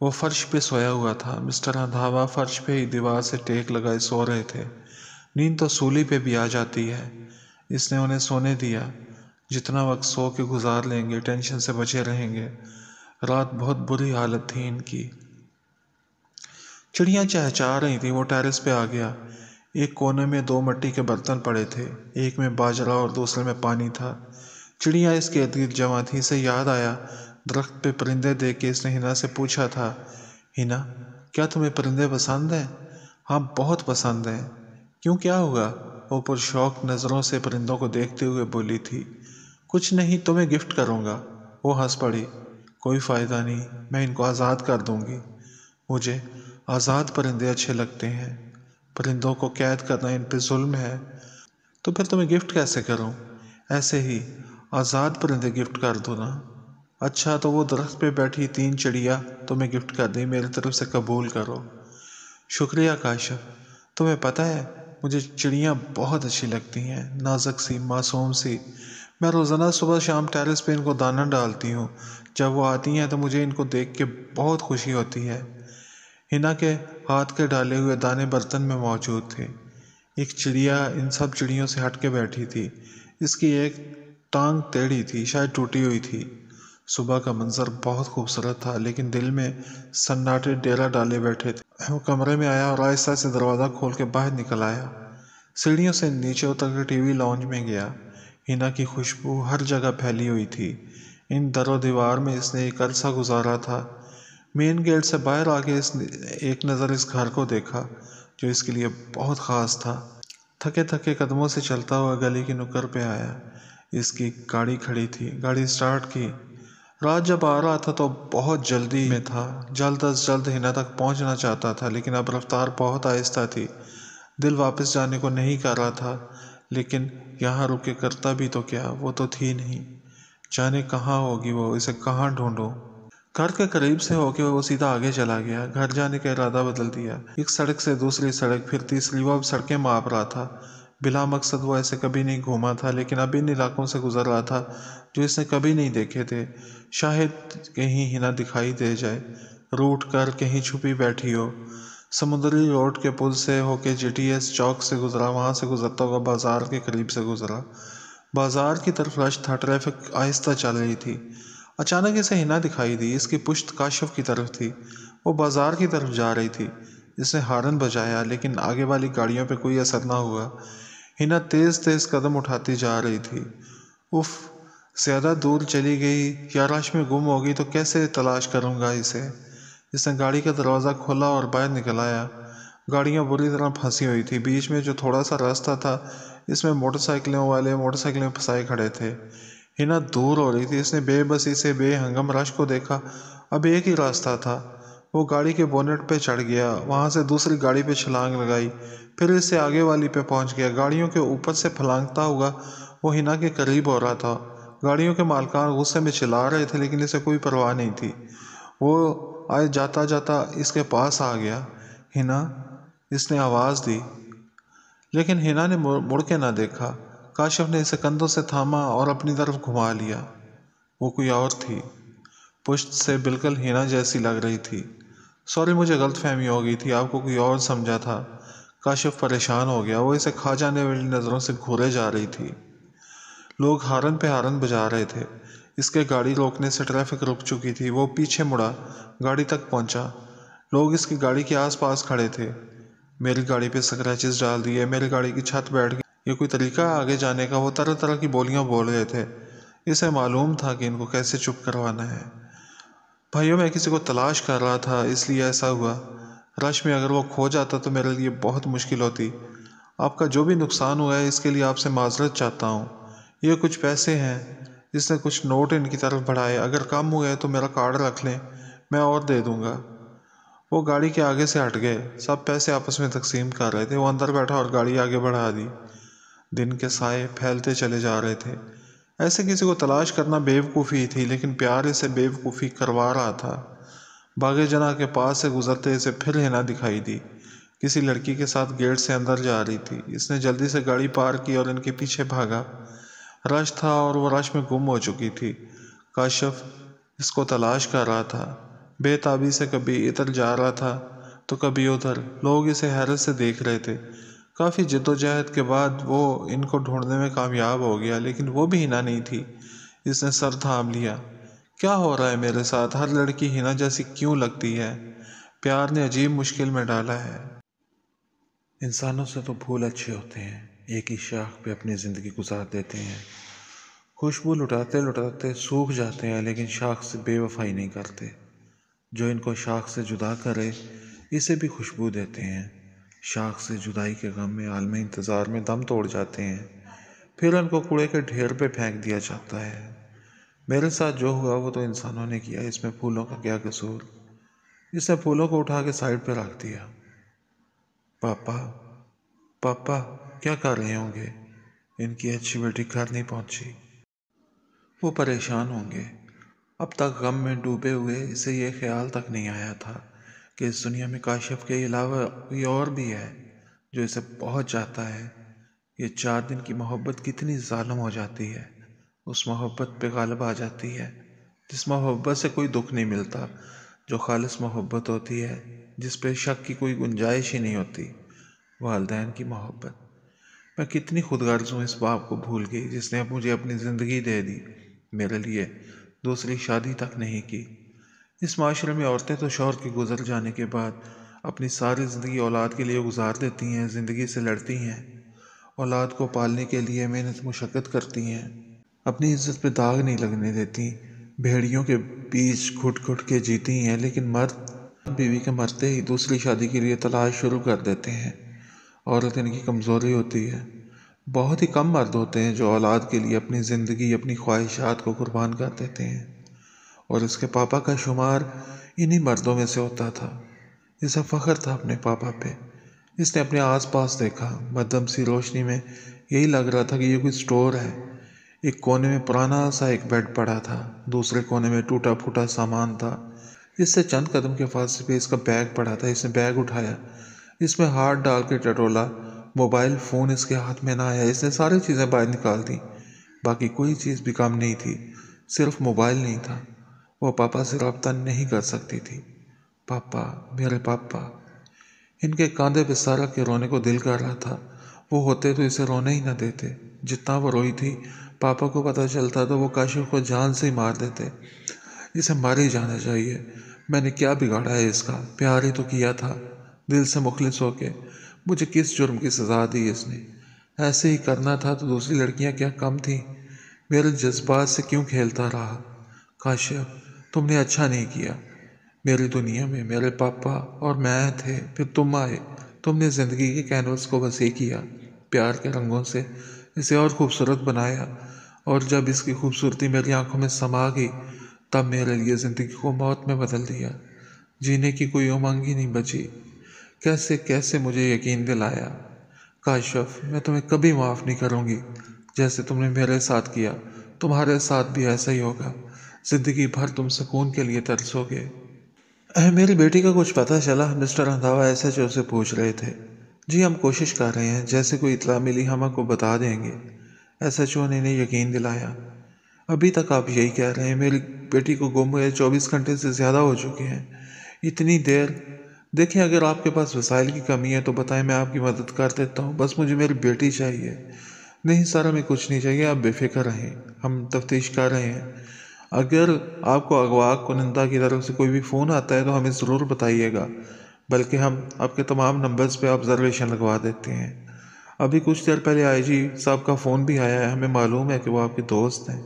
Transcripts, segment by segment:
وہ فرش پہ سویا ہوا تھا۔ مسٹر رندھاوا فرش پہ ہی دیوار سے ٹیک لگائے سو رہے تھے۔ نیند تو سولی پہ بھی آ جاتی ہے۔ اس نے انہیں سونے دیا۔ جتنا وقت سو کے گزار لیں گے ٹینشن سے بچے رہیں گے۔ رات بہت بری حالت تھی ان کی۔ چڑیاں چہچہا رہی تھیں۔ وہ ٹیرس پہ آ گیا۔ ایک کونے میں 2 مٹی کے برتن پڑے تھے، ایک میں باجرا اور دوسرے میں پانی تھا۔ چڑیاں اس کے ارد گرد جمع تھیں۔ اسے یاد آیا درخت پہ پرندے دیکھ کے اس نے ہنا سے پوچھا تھا، ہنا کیا تمہیں پرندے پسند ہیں؟ ہاں بہت پسند ہیں۔ کیوں، کیا ہوا؟ وہ پرشوق نظروں سے پرندوں کو دیکھتے ہوئے بولی تھی، کچھ نہیں، تمہیں گفٹ کروں گا۔ وہ ہنس پڑی، کوئی فائدہ نہیں، میں ان کو آزاد کر دوں گی۔ مجھے آزاد پرندے اچھے لگتے ہیں، پرندوں کو قید کرنا ان پہ ظلم ہے۔ تو پھر تمہیں گفٹ کیسے کروں؟ ایسے ہی آزاد پرندے گفٹ کر دو نا۔ اچھا، تو وہ درخت پہ بیٹھی 3 چڑیا تمہیں گفٹ کر دی، میری طرف سے قبول کرو۔ شکریہ کاشف، تمہیں پتہ ہے مجھے چڑیاں بہت اچھی لگتی ہیں، نازک سی، معصوم سی۔ میں روزانہ صبح شام ٹیرس پہ ان کو دانہ ڈالتی ہوں۔ جب وہ آتی ہیں تو مجھے ان کو دیکھ کے بہت خوشی ہوتی ہے۔ ہنا کے ہاتھ کے ڈالے ہوئے دانے برتن میں موجود تھے۔ ایک چڑیا ان سب چڑیوں سے ہٹ کے بیٹھی تھی۔ اس کی ایک ٹانگ ٹیڑھی تھی، شاید ٹوٹی ہوئی تھی۔ صبح کا منظر بہت خوبصورت تھا، لیکن دل میں سناٹے ڈیرا ڈالے بیٹھے تھے۔ وہ کمرے میں آیا اور آہستہ سے دروازہ کھول کے باہر نکل آیا۔ سیڑھیوں سے نیچے اتر کے ٹی وی لاؤنج میں گیا۔ ہنا کی خوشبو ہر جگہ پھیلی ہوئی تھی۔ ان در و دیوار میں اس نے ایک عرصہ گزارا تھا۔ مین گیٹ سے باہر آ کے اس نے ایک نظر اس گھر کو دیکھا جو اس کے لیے بہت خاص تھا۔ تھکے تھکے قدموں سے چلتا ہوا گلی کی نکر پہ آیا۔ اس کی گاڑی کھڑی تھی۔ گاڑی سٹارٹ کی۔ رات جب آ رہا تھا تو بہت جلدی میں تھا، جلد از جلد ہنا تک پہنچنا چاہتا تھا، لیکن اب رفتار بہت آہستہ تھی۔ دل واپس جانے کو نہیں کر رہا تھا، لیکن یہاں رک کے کرتا بھی تو کیا، وہ تو تھی نہیں۔ جانے کہاں ہوگی وہ، اسے کہاں ڈھونڈوں؟ گھر کے قریب سے ہو کے وہ سیدھا آگے چلا گیا۔ گھر جانے کا ارادہ بدل دیا۔ ایک سڑک سے دوسری سڑک، پھر تیسری، وہ اب سڑکیں ماپ رہا تھا۔ بلا مقصد وہ ایسے کبھی نہیں گھوما تھا، لیکن اب ان علاقوں سے گزر رہا تھا جو اس نے کبھی نہیں دیکھے تھے۔ شاید کہیں ہنا دکھائی دے جائے، روٹ کر کہیں چھپی بیٹھی ہو۔ سمندری روڈ کے پل سے ہو کے جی ٹی ایس چوک سے گزرا، وہاں سے گزرتا ہوا بازار کے قریب سے گزرا۔ بازار کی طرف رش تھا، ٹریفک آہستہ چل رہی تھی۔ اچانک اسے ہنا دکھائی دی۔ اس کی پشت کاشف کی طرف تھی۔ وہ بازار کی طرف جا رہی تھی۔ اس نے ہارن بجایا، لیکن آگے والی گاڑیوں پہ کوئی اثر نہ ہوا۔ ہنا تیز تیز قدم اٹھاتی جا رہی تھی۔ اف، زیادہ دور چلی گئی یا رش میں گم ہوگی تو کیسے تلاش کروں گا اسے؟ اس نے گاڑی کا دروازہ کھولا اور باہر نکل آیا۔ گاڑیاں بری طرح پھنسی ہوئی تھی۔ بیچ میں جو تھوڑا سا راستہ تھا، اس میں موٹر سائیکلوں والے موٹر سائیکلیں پھنسائے کھڑے تھے۔ ہنا دور ہو رہی تھی۔ اس نے بے بسی سے بے ہنگم رش کو دیکھا۔ اب ایک ہی راستہ تھا۔ وہ گاڑی کے بونٹ پہ چڑھ گیا، وہاں سے دوسری گاڑی پہ چھلانگ لگائی، پھر اس سے آگے والی پہ پہنچ گیا۔ گاڑیوں کے اوپر سے پھلانگتا ہوا وہ ہنا کے قریب ہو رہا تھا۔ گاڑیوں کے مالکان غصے میں چلا رہے تھے، لیکن اسے کوئی پرواہ نہیں تھی۔ وہ آئے جاتا جاتا اس کے پاس آ گیا۔ ہنا، اس نے آواز دی، لیکن ہنا نے مڑ کے نہ دیکھا۔ کاشف نے اسے کندھوں سے تھاما اور اپنی طرف گھما لیا۔ وہ کوئی اور تھی، پشت سے بالکل ہنا جیسی لگ رہی تھی۔ سوری، مجھے غلط فہمی ہو گئی تھی، آپ کو کوئی اور سمجھا تھا۔ کاشف پریشان ہو گیا۔ وہ اسے کھا جانے والی نظروں سے گھورے جا رہی تھی۔ لوگ ہارن پہ ہارن بجا رہے تھے۔ اس کے گاڑی روکنے سے ٹریفک رک چکی تھی۔ وہ پیچھے مڑا، گاڑی تک پہنچا۔ لوگ اس کی گاڑی کے آس پاس کھڑے تھے۔ میری گاڑی پہ سکریچز ڈال دیے، میری گاڑی کی چھت بیٹھ گئی، یہ کوئی طریقہ ہے آگے جانے کا؟ وہ طرح طرح کی بولیاں بول رہے تھے۔ اسے معلوم تھا کہ ان کو کیسے چپ کروانا ہے۔ بھائیوں، میں کسی کو تلاش کر رہا تھا، اس لیے ایسا ہوا۔ رش میں اگر وہ کھو جاتا تو میرے لیے بہت مشکل ہوتی۔ آپ کا جو بھی نقصان ہوا ہے اس کے لیے آپ سے معذرت چاہتا ہوں۔ یہ کچھ پیسے ہیں۔ اس نے کچھ نوٹ ان کی طرف بڑھائے۔ اگر کم ہوئے تو میرا کارڈ رکھ لیں، میں اور دے دوں گا۔ وہ گاڑی کے آگے سے ہٹ گئے۔ سب پیسے آپس میں تقسیم کر رہے تھے۔ وہ اندر بیٹھا اور گاڑی آگے بڑھا دی۔ دن کے سائے پھیلتے چلے جا رہے تھے۔ ایسے کسی کو تلاش کرنا بے وقوفی تھی، لیکن پیار اسے بے وقوفی کروا رہا تھا۔ باغ جناح کے پاس سے گزرتے اسے پھر ہنا دکھائی دی۔ کسی لڑکی کے ساتھ گیٹ سے اندر جا رہی تھی۔ اس نے جلدی سے گاڑی پار کی اور ان کے پیچھے بھاگا۔ رش تھا اور وہ رش میں گم ہو چکی تھی۔ کاشف اس کو تلاش کر رہا تھا۔ بے تابی سے کبھی ادھر جا رہا تھا تو کبھی ادھر۔ لوگ اسے حیرت سے دیکھ رہے تھے۔ کافی جدوجہد کے بعد وہ ان کو ڈھونڈنے میں کامیاب ہو گیا، لیکن وہ بھی ہنا نہیں تھی۔ اس نے سر تھام لیا۔ کیا ہو رہا ہے میرے ساتھ؟ ہر لڑکی ہنا جیسی کیوں لگتی ہے؟ پیار نے عجیب مشکل میں ڈالا ہے۔ انسانوں سے تو پھول اچھے ہوتے ہیں، ایک ہی شاخ پہ اپنی زندگی گزار دیتے ہیں، خوشبو لٹاتے لٹاتے سوکھ جاتے ہیں، لیکن شاخ سے بے وفائی نہیں کرتے۔ جو ان کو شاخ سے جدا کرے اسے بھی خوشبو دیتے ہیں۔ شاخ سے جدائی کے غم میں عالم انتظار میں دم توڑ جاتے ہیں، پھر ان کو کوڑے کے ڈھیر پہ پھینک دیا جاتا ہے۔ میرے ساتھ جو ہوا وہ تو انسانوں نے کیا، اس میں پھولوں کا کیا قصور؟ اس نے پھولوں کو اٹھا کے سائڈ پہ رکھ دیا۔ پاپا پاپا کیا کر رہے ہوں گے؟ ان کی اچھی بیٹی گھر نہیں پہنچی۔ وہ پریشان ہوں گے۔ اب تک غم میں ڈوبے ہوئے اسے یہ خیال تک نہیں آیا تھا کہ اس دنیا میں کاشف کے علاوہ کوئی اور بھی ہے جو اسے بہت چاہتا ہے۔ یہ 4 دن کی محبت کتنی ظالم ہو جاتی ہے، اس محبت پہ غالب آ جاتی ہے جس محبت سے کوئی دکھ نہیں ملتا، جو خالص محبت ہوتی ہے، جس پہ شک کی کوئی گنجائش ہی نہیں ہوتی، والدین کی محبت۔ میں کتنی خود غرض ہوں اس باپ کو بھول گئی جس نے مجھے اپنی زندگی دے دی، میرے لیے دوسری شادی تک نہیں کی۔ اس معاشرے میں عورتیں تو شوہر کے گزر جانے کے بعد اپنی ساری زندگی اولاد کے لیے گزار دیتی ہیں، زندگی سے لڑتی ہیں، اولاد کو پالنے کے لیے محنت مشقت کرتی ہیں، اپنی عزت پہ داغ نہیں لگنے دیتی، بھیڑیوں کے بیچ گھٹ گھٹ کے جیتی ہیں، لیکن مرد بیوی کے مرتے ہی دوسری شادی کے لیے تلاش شروع کر دیتے ہیں۔ عورت ان کی کمزوری ہوتی ہے۔ بہت ہی کم مرد ہوتے ہیں جو اولاد کے لیے اپنی زندگی، اپنی خواہشات کو قربان کر دیتے ہیں، اور اس کے پاپا کا شمار انہی مردوں میں سے ہوتا تھا۔ اسے فخر تھا اپنے پاپا پہ۔ اس نے اپنے آس پاس دیکھا، مدھم سی روشنی میں یہی لگ رہا تھا کہ یہ کوئی سٹور ہے۔ ایک کونے میں پرانا سا ایک بیڈ پڑا تھا، دوسرے کونے میں ٹوٹا پھوٹا سامان تھا۔ اس سے چند قدم کے فاصلے پہ اس کا بیگ پڑا تھا۔ اس نے بیگ اٹھایا، اس میں ہاتھ ڈال کے ٹٹولا۔ موبائل فون اس کے ہاتھ میں نہ آیا۔ اس نے ساری چیزیں باہر نکال دی، باقی کوئی چیز بھی کم نہیں تھی، صرف موبائل نہیں تھا۔ وہ پاپا سے رابطہ نہیں کر سکتی تھی۔ پاپا، میرے پاپا۔ ان کے کاندھے پہ سر رکھ کے رونے کو دل کر رہا تھا۔ وہ ہوتے تو اسے رونے ہی نہ دیتے۔ جتنا وہ روئی تھی، پاپا کو پتہ چلتا تو وہ کاشف کو جان سے ہی مار دیتے۔ اسے مار ہی جانا چاہیے۔ میں نے کیا بگاڑا ہے اس کا؟ پیار ہی تو کیا تھا، دل سے مخلص ہو کے۔ مجھے کس جرم کی سزا دی اس نے؟ ایسے ہی کرنا تھا تو دوسری لڑکیاں کیا کم تھیں؟ میرے جذبات سے کیوں کھیلتا رہا؟ کاشف، تم نے اچھا نہیں کیا۔ میری دنیا میں میرے پاپا اور میں تھے، پھر تم آئے۔ تم نے زندگی کے کینوس کو وسیع کیا، پیار کے رنگوں سے اسے اور خوبصورت بنایا، اور جب اس کی خوبصورتی میری آنکھوں میں سما گئی تب میرے لیے زندگی کو موت میں بدل دیا۔ جینے کی کوئی امنگ ہی نہیں بچی۔ کیسے کیسے مجھے یقین دلایا؟ کاشف، میں تمہیں کبھی معاف نہیں کروں گی۔ جیسے تم نے میرے ساتھ کیا، تمہارے ساتھ بھی ایسا ہی ہوگا۔ زندگی بھر تم سکون کے لیے ترسو گے۔ میری بیٹی کا کچھ پتہ چلا؟ Mister Randhawa S H O سے پوچھ رہے تھے۔ جی ہم کوشش کر رہے ہیں، جیسے کوئی اطلاع ملی ہم آپ کو بتا دیں گے، ایس ایچ او نے انہیں یقین دلایا۔ ابھی تک آپ یہی کہہ رہے ہیں؟ میری بیٹی کو گم ہوئے 24 گھنٹے سے زیادہ ہو چکے ہیں۔ اتنی دیر؟ دیکھیں اگر آپ کے پاس وسائل کی کمی ہے تو بتائیں، میں آپ کی مدد کر دیتا ہوں، بس مجھے میری بیٹی چاہیے۔ نہیں سر، ہمیں کچھ نہیں چاہیے، آپ بے فکر رہیں، ہم تفتیش کر رہے ہیں۔ اگر آپ کو اغوا کنندہ کی طرف سے کوئی بھی فون آتا ہے تو ہمیں ضرور بتائیے گا، بلکہ ہم آپ کے تمام نمبرز پہ آبزرویشن لگوا دیتے ہیں۔ ابھی کچھ دیر پہلے آئی جی صاحب کا فون بھی آیا ہے، ہمیں معلوم ہے کہ وہ آپ کے دوست ہیں۔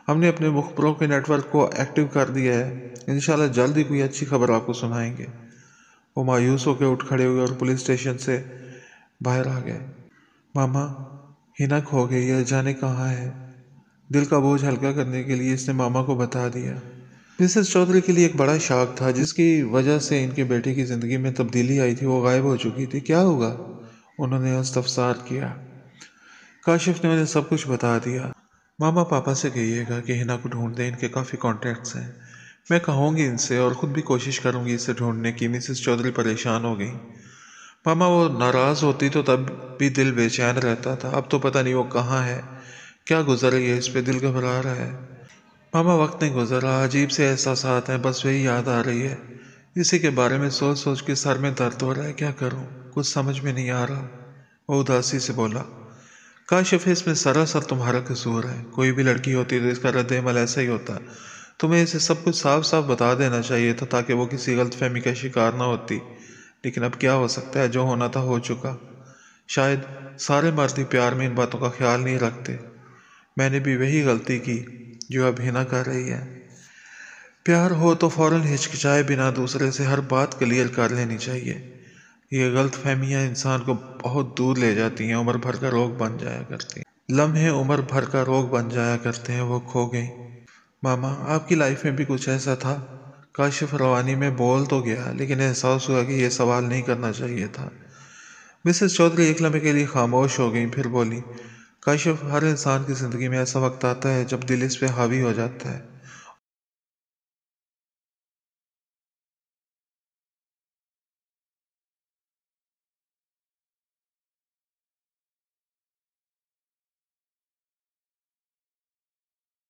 ہم نے اپنے مخبروں کے نیٹ ورک کو ایکٹیو کر دیا ہے، انشاءاللہ جلد ہی کوئی اچھی خبر آپ کو سنائیں گے۔ وہ مایوس ہو کے اٹھ کھڑے ہوئے اور پولیس اسٹیشن سے باہر آ گئے۔ ماما، ہنا کھو گئی ہے، جانے کہاں ہے؟ دل کا بوجھ ہلکا کرنے کے لیے اس نے ماما کو بتا دیا۔ مسز چودھری کے لیے ایک بڑا شاک تھا، جس کی وجہ سے ان کے بیٹے کی زندگی میں تبدیلی آئی تھی، وہ غائب ہو چکی تھی۔ کیا ہوگا؟ انہوں نے استفسار کیا۔ کاشف نے انہیں سب کچھ بتا دیا۔ ماما پاپا سے کہیے گا کہ ہنا کو ڈھونڈ دیں، ان کے کافی کانٹیکٹس ہیں۔ میں کہوں گی ان سے، اور خود بھی کوشش کروں گی اسے ڈھونڈنے کی۔ مسز چودھری پریشان ہو گئی۔ ماما وہ ناراض ہوتی تو تب بھی دل بے چین رہتا تھا، اب تو پتہ نہیں وہ کہاں ہے، کیا گزر رہی ہے، اس پہ دل گھبرا رہا ہے۔ ماما وقت نہیں گزرا، عجیب سے احساسات ہیں، بس وہی یاد آ رہی ہے۔ اسی کے بارے میں سوچ سوچ کے سر میں درد ہو رہا ہے، کیا کروں، کچھ سمجھ میں نہیں آ رہا۔ وہ اداسی سے بولا، کاشف اس میں سراسر تمہارا قصور ہے، کوئی بھی لڑکی ہوتی تو اس کا رد عمل ایسا ہی ہوتا۔ تمہیں اسے سب کچھ صاف صاف بتا دینا چاہیے تھا تاکہ وہ کسی غلط فہمی کا شکار نہ ہوتی، لیکن اب کیا ہو سکتا ہے، جو ہونا تھا ہو چکا۔ شاید سارے مرد ہی پیار میں ان باتوں کا خیال نہیں رکھتے، میں نے بھی وہی غلطی کی جو اب ہنا کر رہی ہے۔ پیار ہو تو فوراً ہچکچائے بنا دوسرے سے ہر بات کلیئر کر لینی چاہیے۔ یہ غلط فہمیاں انسان کو بہت دور لے جاتی ہیں، عمر بھر کا روگ بن جایا کرتی ہیں، لمحے عمر بھر کا روگ بن جایا کرتے ہیں۔ وہ کھو گئی۔ ماما، آپ کی لائف میں بھی کچھ ایسا تھا؟ کاشف روانی میں بول تو گیا، لیکن احساس ہوا کہ یہ سوال نہیں کرنا چاہیے تھا۔ مسز چودھری ایک لمحے کے لیے خاموش ہو گئیں، پھر بولی، کاشف، ہر انسان کی زندگی میں ایسا وقت آتا ہے جب دل اس پہ حاوی ہو جاتا ہے۔